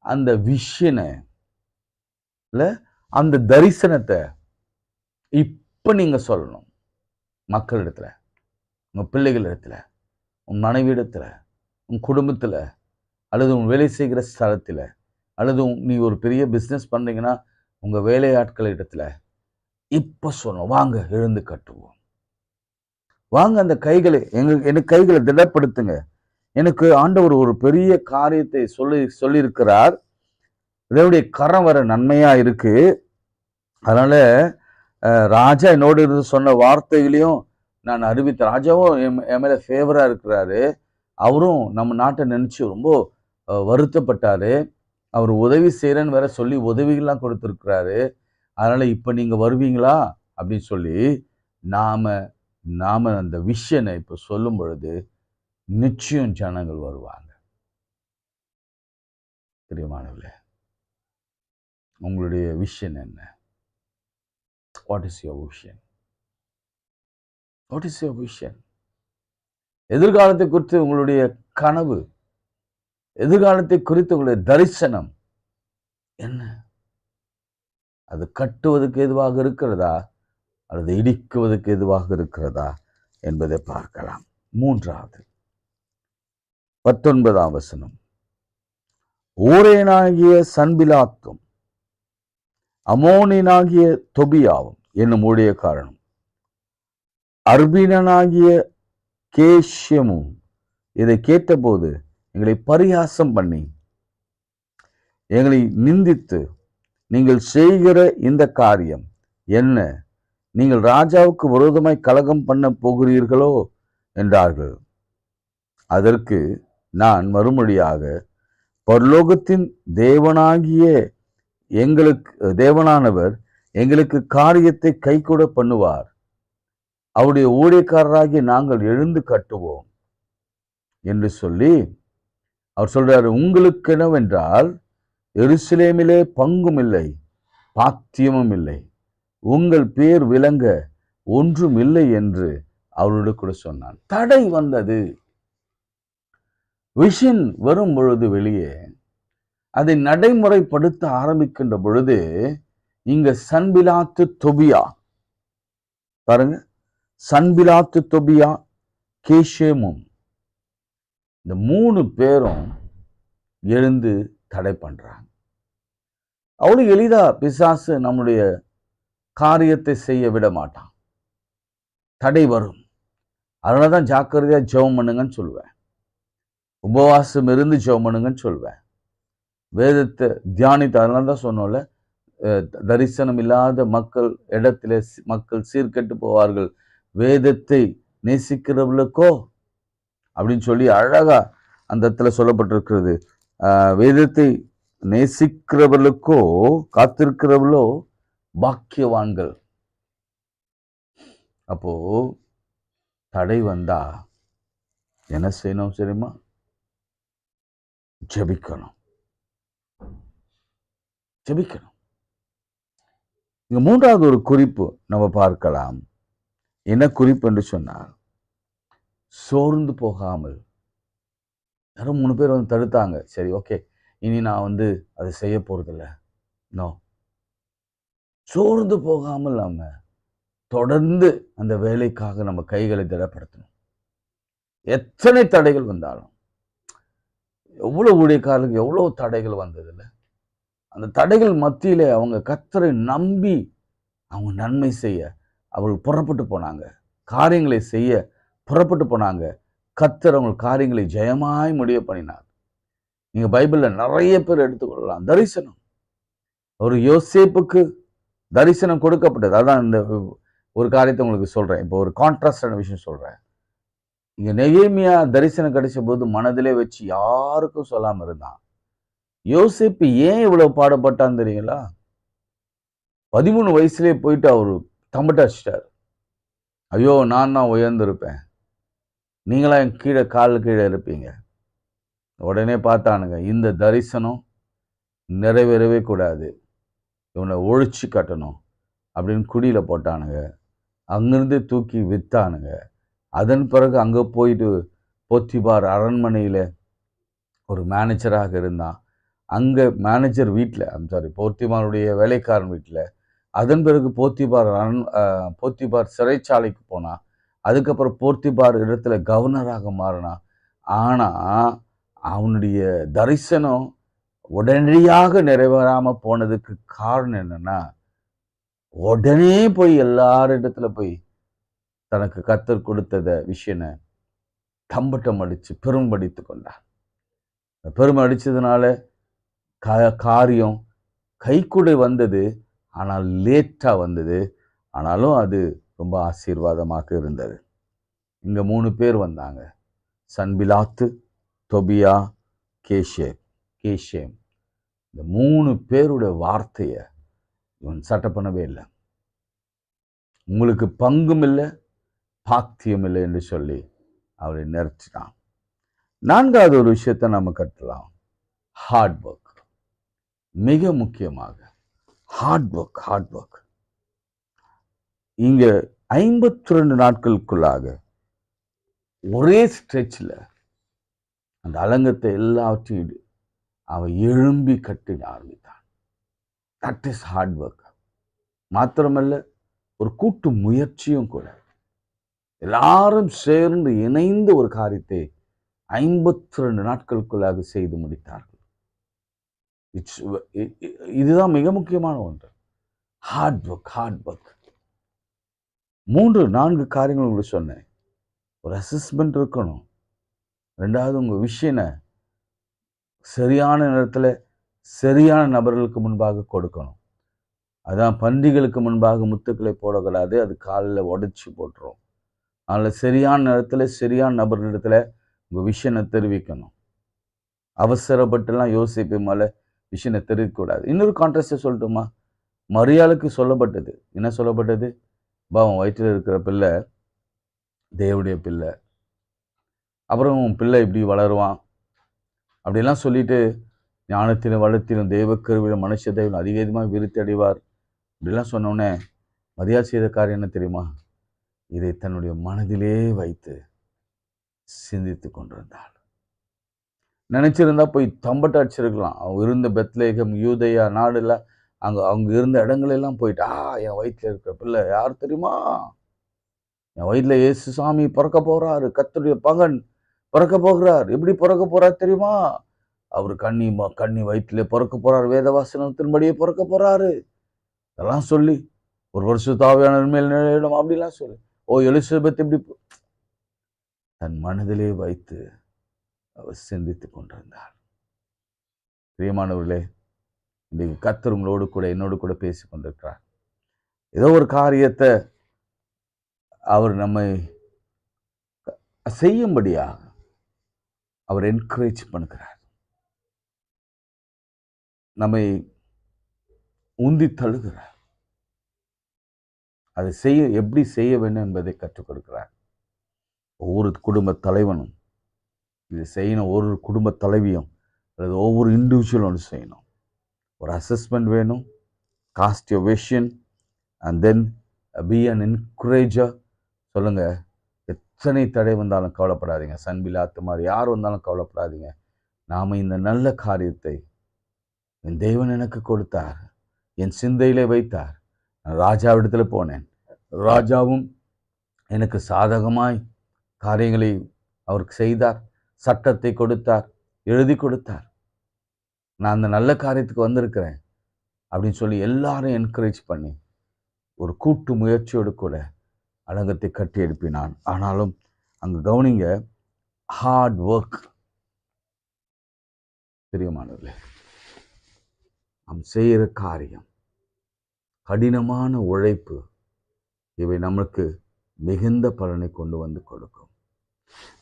அந்த விஷனை அந்த தரிசனத்தை இப்ப நீங்க சொல்லணும். மக்களிடத்துல, உங்க பிள்ளைகள் இடத்துல, உன் மனைவி இடத்துல, உன் குடும்பத்துல, அல்லது உன் வேலை செய்கிற ஸ்தலத்துல, அல்லது நீ ஒரு பெரிய பிசினஸ் பண்றீங்கன்னா உங்க வேலையாட்கள் இடத்துல இப்ப சொல்லணும். வாங்க எழுந்து கட்டுவோம். வாங்க அந்த கைகளை எனக்கு கைகளை திடப்படுத்துங்க. எனக்கு ஆண்டவர் ஒரு பெரிய காரியத்தை சொல்லியிருக்கிறார். இதனுடைய கரம் வர நன்மையா இருக்கு. அதனால ராஜா என்னோடு இருந்து சொன்ன வார்த்தைகளையும் நான் அறிவித்தேன். ராஜாவும் என் மேல ஃபேவரா இருக்கிறாரு. அவரும் நம்ம நாட்டை நினைச்சு ரொம்ப வருத்தப்பட்டாரு. அவர் உதவி செய்யறேன்னு வேற சொல்லி உதவிகள்லாம் கொடுத்துருக்கிறாரு. அதனால இப்ப நீங்க வருவீங்களா அப்படின்னு சொல்லி நாம அந்த விஷனை இப்ப சொல்லும் பொழுது நிச்சயம் ஜனங்கள் வருவாங்க. பிரியமானவர்களே, உங்களுடைய விஷன் என்ன? What is your vision? What is your vision? எதிர்காலத்தை குறித்து உங்களுடைய கனவு, எதிர்காலத்தை குறித்து உங்களுடைய தரிசனம் என்ன? அது கட்டுவதற்கு எதுவாக இருக்கிறதா அல்லது இடிக்குவதற்கு எதுவாக இருக்கிறதா என்பதை பார்க்கலாம். 3வது 19ஆம் வசனம். ஓரேனாகிய சன்பிலாத்தும் அமோனியனாகிய தொபியாவும் என்னும் ஊழியக்காரனும் அர்பீனனாகிய கேஷ்யமும் இதை கேட்டபோது எங்களை பரியாசம் பண்ணி எங்களை நிந்தித்து, நீங்கள் செய்கிற இந்த காரியம் என்ன? நீங்கள் ராஜாவுக்கு விரோதமாய் கலகம் பண்ண போகிறீர்களோ என்றார்கள். அதற்கு நான் மறுமொழியாக, பரலோகத்தின் தேவனானவர் எங்களுக்கு காரியத்தை கைகூட பண்ணுவார். அவருடைய ஊழியக்காரராகிய நாங்கள் எழுந்து கட்டுவோம் என்று சொல்லி அவர் சொல்றாரு. உங்களுக்கு என்னவென்றால் எருசலேமிலே பங்கும் இல்லை, பாத்தியமும் இல்லை, உங்கள் பேர் விளங்க ஒன்றும் இல்லை என்று அவரோடு கூட சொன்னான். தடை வந்தது. விஷன் வரும் பொழுது வெளியே அதை நடைமுறைப்படுத்த ஆரம்பிக்கின்ற பொழுது இங்க சன்பிலாத்து தொபியா பாருங்க, சன்பிலாத்து தொபியா கேஷேமும் இந்த 3 பேரும் எழுந்து தடை பண்றாங்க. அவ்வளவு எளிதா பிசாசு நம்முடைய காரியத்தை செய்ய விட மாட்டான். தடை வரும். அதனாலதான் ஜாக்கிரதையா ஜெபம் பண்ணுங்கன்னு சொல்லுவேன். உபவாசம் இருந்து ஜெபம் பண்ணுங்கன்னு சொல்வேன். வேதத்தை தியானித்து, அதனால தான் சொன்னோம்ல, தரிசனம் இல்லாத இடத்துல மக்கள் சீர்கெட்டு போவார்கள், வேதத்தை நேசிக்கிறவர்களுக்கோ அப்படின்னு சொல்லி அழகா அந்த இடத்துல சொல்லப்பட்டிருக்கிறது. வேதத்தை நேசிக்கிறவர்களுக்கோ காத்திருக்கிறவர்களோ பாக்கியவான்கள். அப்போ தடை வந்தா என்ன செய்யணும் தெரியுமா? ஜெபிக்கணும். இங்க 3வது ஒரு குறிப்பு நம்ம பார்க்கலாம். என்ன குறிப்பு என்று சொன்னால், சோர்ந்து போகாமல். யாரும் 3 பேர் வந்து தடுத்தாங்க. சரி, ஓகே, இனி நான் அதை செய்ய போறதில்ல. நோ, சோர்ந்து போகாமல் நம்ம தொடர்ந்து அந்த வேலைக்காக நம்ம கைகளை திடப்படுத்தணும். எத்தனை தடைகள் வந்தாலும், எவ்வளவு ஊழியக்காரர்களுக்கு எவ்வளவு தடைகள் வந்ததில்லை. அந்த தடைகள் மத்தியிலே அவங்க கர்த்தரை நம்பி அவங்க நன்மை செய்ய அவர்கள் புறப்பட்டு போனாங்க. காரியங்களை செய்ய புறப்பட்டு போனாங்க. கர்த்தர் அவங்க காரியங்களை ஜெயமாய் முடிய பண்ணினார். நீங்க பைபிள்ல நிறைய பேர் எடுத்துக்கொள்ளலாம். தரிசனம், ஒரு யோசேப்புக்கு தரிசனம் கொடுக்கப்பட்டது. அதான் இந்த ஒரு காரியத்தை உங்களுக்கு சொல்றேன். இப்போ ஒரு கான்ட்ராஸ்டான விஷயம் சொல்றேன். இங்க நெகேமியா தரிசனம் கிடைச்ச போது மனதிலே வச்சு யாருக்கும் சொல்லாம இருந்தான். யோசேப்பு ஏன் இவ்வளவு பாடுபட்டான்னு தெரியுங்களா? 13 வயசுலேயே போயிட்டு அவரு தம்பட்ட அடிச்சிட்டார். ஐயோ, நான் தான் உயர்ந்திருப்பேன், நீங்களாம் என் கால் கீழே இருப்பீங்க. உடனே பார்த்தானுங்க, இந்த தரிசனம் நிறைவேறவே கூடாது, இவனை ஒழிச்சு கட்டணும் அப்படின்னு குடியில போட்டானுங்க. அங்கிருந்து தூக்கி வித்தானுங்க. அதன் பிறகு அங்கே போயிட்டு போத்திபார் அரண்மனையில் ஒரு மேனேஜராக இருந்தான். அங்கே மேனேஜர் வீட்டில் போத்திபாருடைய வேலைக்காரன் வீட்டில், அதன் பிறகு போத்திபார் சிறைச்சாலைக்கு போனான். அதுக்கப்புறம் போத்திபார் இடத்துல கவர்னராக மாறினான். ஆனால் அவனுடைய தரிசனம் உடனடியாக நிறைவேறாம போனதுக்கு காரணம் என்னன்னா, உடனே போய் எல்லாரிடத்துல போய் தனக்கு கர்த்தர் கொடுத்தத விஷயனை தம்பட்டம் அடிச்சு பெரும்படித்து கொண்டான். பெருமை அடிச்சதுனால காரியம் கைக்கூட வந்தது, ஆனால் லேட்டா வந்தது. ஆனாலும் அது ரொம்ப ஆசீர்வாதமாக இருந்தது. இங்க 3 பேர் வந்தாங்க. சன்பிலாத்து, தொபியா, கேஷேம். இந்த 3 பேருடைய வார்த்தையை இவன் சட்டை பண்ணவே இல்லை. உங்களுக்கு பங்கும் இல்லை, பாக்கியம் இல்லை என்று சொல்லி அவரை நிறுத்தினான். 4வது ஒரு விஷயத்தை நம்ம கட்டலாம். Hard work. மிக முக்கியமாக ஹார்ட் ஒர்க். இங்க 52 நாட்களுக்குள்ளாக ஒரே ஸ்ட்ரெச்சில் அந்த அலங்கத்தை எல்லாவற்றையும் அவன் எழும்பி கட்டிட ஆரம்பித்தான். That is hard work. மாத்திரமல்ல, ஒரு கூட்டு முயற்சியும் கூட. எல்லாரும் சேர்ந்து இணைந்து ஒரு காரியத்தை 52 நாட்களுக்குள்ளாக செய்து முடித்தார்கள். இதுதான் மிக முக்கியமான ஒன்று. Hard work. 3-4 காரியங்கள் உங்களுக்கு சொன்னேன். ஒரு அசஸ்மெண்ட் இருக்கணும். 2வது, உங்க விஷயனை சரியான நேரத்தில் சரியான நபர்களுக்கு முன்பாக கொடுக்கணும். அதான் பன்றிகளுக்கு முன்பாக முத்துக்களை போடக்கூடாது, அது காலில் உடைச்சி போட்டுரும். அதில் சரியான நேரத்தில் சரியான நபர்களிடத்துல உங்கள் விஷயனை தெரிவிக்கணும். அவசரப்பட்டுலாம் யோசிப்பு மேலே விஷயனை தெரிவிக்கக்கூடாது. இன்னொரு கான்ட்ராஸ்டை சொல்லட்டுமா? மரியாளுக்கு சொல்லப்பட்டது. என்ன சொல்லப்பட்டது? பாவம், வயிற்றில் இருக்கிற பிள்ளை தேவனுடைய பிள்ளை, அப்புறம் பிள்ளை இப்படி வளருவான் அப்படிலாம் சொல்லிட்டு, ஞானத்திலும் வளத்திலும் தெய்வ கருவிலும் மனுஷ தெய்வம் அதிகமாக விருத்தி அடைவார் இப்படிலாம் சொன்னோடனே மரியாதை செய்த காரியம் என்ன தெரியுமா? இதை தன்னுடைய மனதிலே வைத்து சிந்தித்து கொண்டிருந்தாள். நினைச்சிருந்தா போய் தம்பட்ட அடிச்சிருக்கலாம். அவங்க இருந்த பெத்லேகம், யூதேயா நாடுல அவங்க இருந்த இடங்களெல்லாம் போயிட்டு, என் வயிற்றுல இருக்கிற பிள்ளை யார் தெரியுமா? என் வயிற்றுல இயேசு சாமி பிறக்க போறாரு, கர்த்தருடைய பகன் பிறக்க போகிறார். எப்படி பிறக்க போறார் தெரியுமா? அவர் கண்ணி வயிற்றுல பிறக்க போறார், வேதவாசனத்தின்படியே பிறக்க போறாரு. இதெல்லாம் சொல்லி ஒரு வருஷத்தாவியான மேல் நிலையிடும் அப்படிலாம் சொல்லி, எலிசபெத் எப்படி தன் மனதிலே வைத்து அவர் சிந்தித்து கொண்டிருந்தார். பிரியமானவர்களே, இன்றைக்கு கர்த்தர் உங்களோடு கூட என்னோடு கூட பேசி கொண்டிருக்கிறார். ஏதோ ஒரு காரியத்தை அவர் நம்மை செய்யும்படியாக அவர் என்கரேஜ் பண்ணுகிறார். நம்மை உந்தி தள்ளுகிறார். அதை எப்படி செய்ய வேண்டும் என்பதை கற்றுக் கொடுக்கிறார். ஒவ்வொரு குடும்ப தலைவனும் இது செய்யணும். ஒவ்வொரு குடும்ப தலைவியும் அல்லது ஒவ்வொரு இண்டிவிஜுவலும் செய்யணும். ஒரு அசஸ்மெண்ட் வேணும். Cost your vision and then be an encourager. சொல்லுங்க, எத்தனை தடை வந்தாலும் கவலைப்படாதீங்க. சன்பிலாத்து மாதிரி யார் வந்தாலும் கவலைப்படாதீங்க. நாம் இந்த நல்ல காரியத்தை என் தேவன் எனக்கு கொடுத்தார், என் சிந்தையிலே வைத்தார். நான் ராஜாவிடத்தில் போனேன். ராஜாவும் எனக்கு சாதகமாய் காரியங்களை அவருக்கு செய்தார், சட்டத்தை கொடுத்தார், எழுதி கொடுத்தார். நான் அந்த நல்ல காரியத்துக்கு வந்திருக்கிறேன் அப்படின்னு சொல்லி எல்லாரும் என்கரேஜ் பண்ணி ஒரு கூட்டு முயற்சியோடு கூட அலங்கத்தை கட்டி எழுப்பினான். ஆனாலும் அங்கே கவனிங்க, ஹார்ட் ஒர்க். பிரியமானவர்களே, நாம் செய்கிற காரியம், கடினமான உழைப்பு, இவை நமக்கு மிகுந்த பலனை கொண்டு வந்து கொடுக்கும்.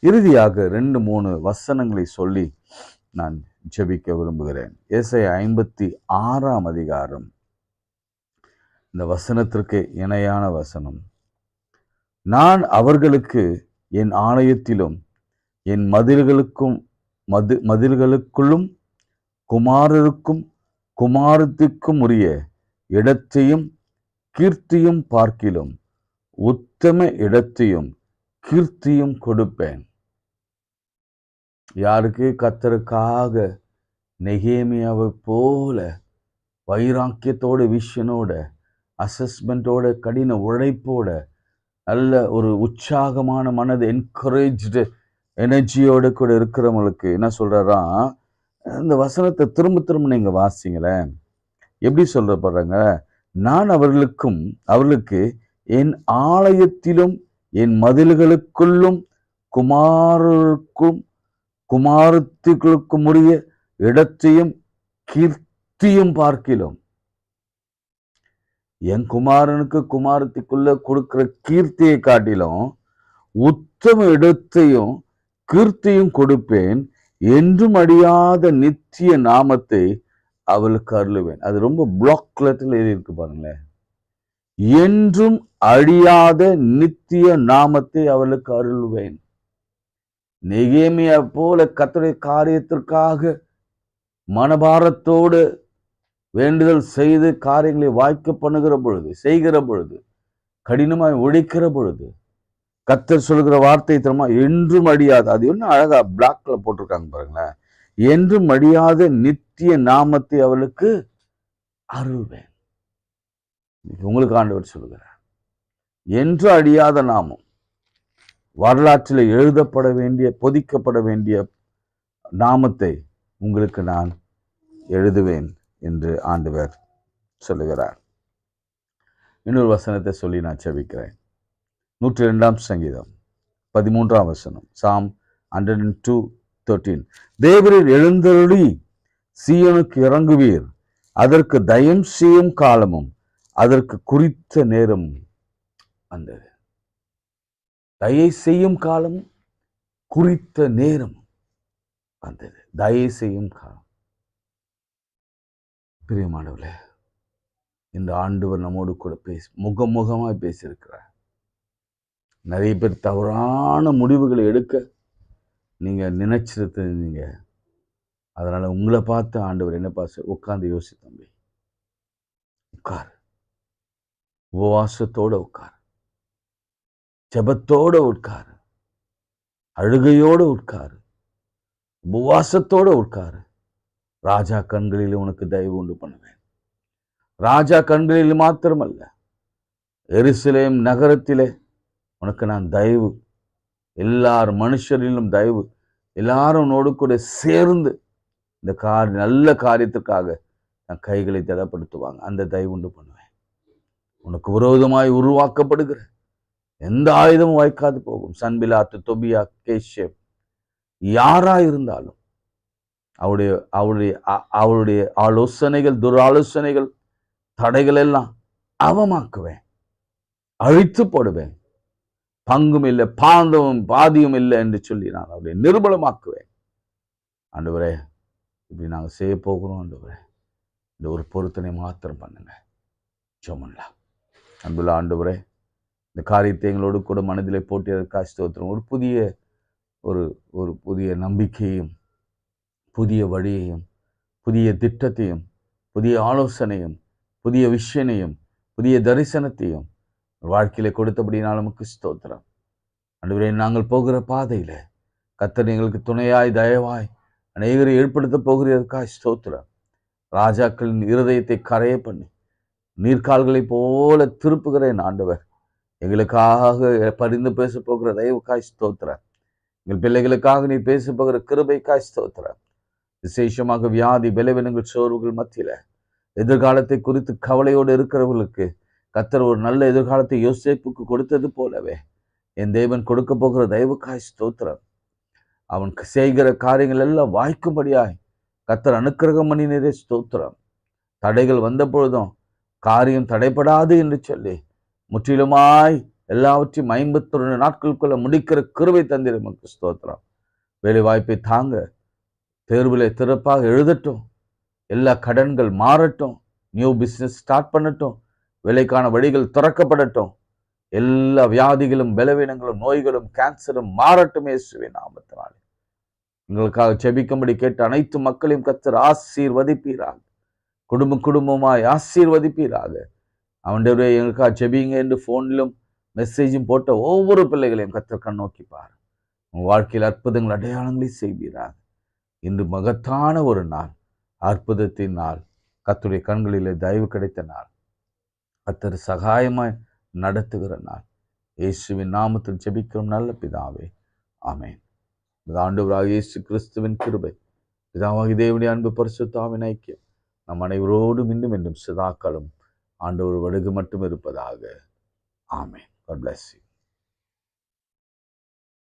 இறுதியாக 2-3 வசனங்களை சொல்லி நான் ஜெபிக்க விரும்புகிறேன். ஏசாயா 56ஆம் அதிகாரம், இந்த வசனத்திற்கு இணையான வசனம். நான் அவர்களுக்கு என் ஆலயத்திலும் என் மதில்களுக்குள்ளும் குமாரருக்கும் குமாரத்துக்கும் உரிய இடத்தையும் கீர்த்தியும் பார்க்கிலும் உத்தம இடத்தையும் கீர்த்தியும் கொடுப்பேன். யாருக்கு? கர்த்தருக்காக நெகேமியாவை போல வைராக்கியத்தோட, விஷனோட, அசஸ்மெண்டோட, கடின உழைப்போட, நல்ல ஒரு உற்சாகமான மனது, என்கரேஜ்டு எனர்ஜியோட கூட இருக்கிறவங்களுக்கு என்ன சொல்றாரா, இந்த வசனத்தை திரும்ப திரும்ப நீங்க வாசிங்களேன். எப்படி சொல்றப்படுறாங்க, நான் அவர்களுக்கு என் ஆலயத்திலும் என் மதில்களுக்குள்ளும் குமாரருக்கும் குமாரத்திகளுக்கும் உரிய இடத்தையும் கீர்த்தியும் பார்க்கிலும், என் குமாரனுக்கு குமாரத்திக்குள்ள கொடுக்கிற கீர்த்தியை காட்டிலும் உத்தம இடத்தையும் கீர்த்தியும் கொடுப்பேன், என்றும் அழியாத நித்திய நாமத்தை அவளுக்கு அருளுவேன். அது ரொம்ப பிளாக் லெட்டர்ல எழுதி இருக்கு பாருங்களேன். என்றும் அழியாத நித்திய நாமத்தை அவளுக்கு அருளுவேன். நெகேமியா போல கர்த்தருடைய காரியத்திற்காக மனபாரத்தோடு வேண்டுதல் செய்து காரியங்களை வாய்க்க பண்ணுகிற பொழுது, செய்கிற பொழுது, கடினமாய் உழைக்கிற பொழுது, கர்த்தர் சொல்கிற வார்த்தை தரமா, என்றும் அழியாத, அது என்ன அழகா பிளாக்ல போட்டிருக்காங்க பாருங்களேன், என்றும் அழியாத நித்திய நாமத்தை அவளுக்கு அருள்வேன். உங்களுக்கு ஆண்டவர் சொல்லுகிறார், என்று அழியாத நாமம், வரலாற்றில் எழுதப்பட வேண்டிய, பொதிக்கப்பட வேண்டிய நாமத்தை உங்களுக்கு நான் எழுதுவேன் என்று ஆண்டவர் சொல்லுகிறார். இன்னொரு வசனத்தை சொல்லி நான் செபிக்கிறேன். 102 சங்கீதம் 13 வசனம், Psalm 102:13. தேவரீர் எழுந்தருளி சீயோனுக்கு இறங்குவீர், அதற்கு தயம் செய்யும் காலமும் அதற்கு குறித்த நேரம் வந்தது. தயை செய்யும் காலம், குறித்த நேரம் வந்தது. தயை செய்யும் காலம். பிரியமானவர்களே, இந்த ஆண்டவர் நம்மோடு கூட முகமுகமாய் பேசியிருக்கிறார். நிறைய பேர் தவறான முடிவுகளை எடுக்க நீங்க நினைச்சிருந்தீங்க. அதனால உங்களை பார்த்து ஆண்டவர் என்ன பாச, உட்கார்ந்து யோசி தம்பி, உட்கார், உபவாசத்தோட உட்கார், ஜெபத்தோட உட்கார், அழுகையோடு உட்கார், உபவாசத்தோட உட்கார். ராஜா கண்களில் உனக்கு தயவு உண்டு பண்ணுவேன். ராஜா கண்களில் மாத்திரமல்ல, எருசலேம் நகரத்திலே உனக்கு நான் தயவு, எல்லார் மனுஷரிலும் தயவு, எல்லாரும் நோடு கூட சேர்ந்து இந்த நல்ல காரியத்துக்காக நான் கைகளை திடப்படுத்துவாங்க. அந்த தயவு உண்டு பண்ணுவேன். உனக்கு விரோதமாய் உருவாக்கப்படுகிற எந்த ஆயுதமும் வாய்க்காது போகும். சன்பிலாத்து, தொபியா, கேஷேப், யாரா இருந்தாலும் அவளுடைய ஆலோசனைகள், துராலோசனைகள், தடைகள் எல்லாம் அவமாக்குவேன், அழித்து போடுவேன். பங்கும் இல்லை, பாதியும் இல்லை என்று சொல்லி நான் அவருடைய நிர்பலமாக்குவேன். ஆண்டவரே, இப்படி நாங்கள் செய்ய போகிறோம். ஆண்டவரே, இந்த ஒரு பொருத்தனை மாத்திரம் பண்ணுங்க. ஜெபம்லாம் அன்புள்ள ஆண்டவரே, இந்த காரியத்தை எங்களோடு கூட மனதிலே போட்டியதற்காக ஸ்தோத்திரம். ஒரு புதிய நம்பிக்கையும், புதிய வழியையும், புதிய திட்டத்தையும், புதிய ஆலோசனையும், புதிய விஷனையும், புதிய தரிசனத்தையும் வாழ்க்கையில கொடுத்தபடினால் நமக்கு ஸ்தோத்திரம். ஆண்டவரே, நாங்கள் போகிற பாதையில கர்த்தர் எங்களுக்கு துணையாய், தயவாய் அநேகரை ஏற்படுத்த போகிறதற்காக ஸ்தோத்திரம். ராஜாக்களின் இருதயத்தை கரைய பண்ணி நீர்கால்களை போல திருப்புகிறேன் ஆண்டவர். எங்களுக்காக பரிந்து பேச போகிற தயவுக்காய் ஸ்தோத்திரம். எங்கள் பிள்ளைகளுக்காக நீ பேச போகிற கிருபைக்காய் ஸ்தோத்திரம். விசேஷமாக வியாதி, பலவீனங்கள், சோர்வுகள் மத்தியில எதிர்காலத்தை குறித்து கவலையோடு இருக்கிறவர்களுக்கு கர்த்தர் ஒரு நல்ல எதிர்காலத்தை யோசேப்புக்கு கொடுத்தது போலவே என் தேவன் கொடுக்க போகிற தயவுக்காய் ஸ்தோத்திரம். அவன் செய்கிற காரியங்கள் எல்லாம் வாய்க்கும்படியாய் கர்த்தர் அனுக்கிரகம் பண்ணினதே ஸ்தோத்திரம். தடைகள் வந்த பொழுதும் காரியம் தடைப்படாது என்று சொல்லி முற்றிலுமாய் எல்லாவற்றையும் 51 நாட்களுக்குள்ள முடிக்கிற கிருபை தந்திர நமக்கு ஸ்தோத்திரம். வேலை வாய்ப்பை தாங்க, தேர்வுல சிறப்பாக எழுதட்டும், எல்லா கடன்கள் மாறட்டும், நியூ பிசினஸ் ஸ்டார்ட் பண்ணட்டும், வேலைக்கான வழிகள் திறக்கப்படட்டும், எல்லா வியாதிகளும், பலவீனங்களும், நோய்களும், கேன்சரும் மாறட்டும் இயேசுவின் நாமத்தினாலே. எங்களுக்காக செபிக்கும்படி கேட்ட அனைத்து மக்களையும் கர்த்தர் ஆசீர்வதிப்பீராக, குடும்பமாய் ஆசீர்வதிப்பீராக. அவனுடைய எங்களுக்காக செபிங்க என்று போனிலும் மெசேஜும் போட்ட ஒவ்வொரு பிள்ளைகளையும் கர்த்தர் கண் நோக்கிப்பார். உங்கள் வாழ்க்கையில் அற்புதங்கள், அடையாளங்களை செய்வீராக. இன்று மகத்தான ஒரு நாள், அற்புதத்தின் நாள், கர்த்தருடைய கண்களிலே தயவு கிடைத்த நாள், கர்த்தர் சகாயமாய் நடத்துகிற நாள். இயேசுவின் நாமத்தில் ஜெபிக்கிறோம் நல்ல பிதாவே, ஆமென். ஆண்டவராகிய இயேசு கிறிஸ்துவின் கிருபை, பிதாவாகிய தேவனுடைய அன்பு, பரிசுத்த ஆவியின் ஐக்கியம் நம் அனைவரோடும் இன்னும் என்றும் சதாக்காலம் ஆண்டவர் வடுகு மட்டும் இருப்பதாக. ஆமென். God bless you.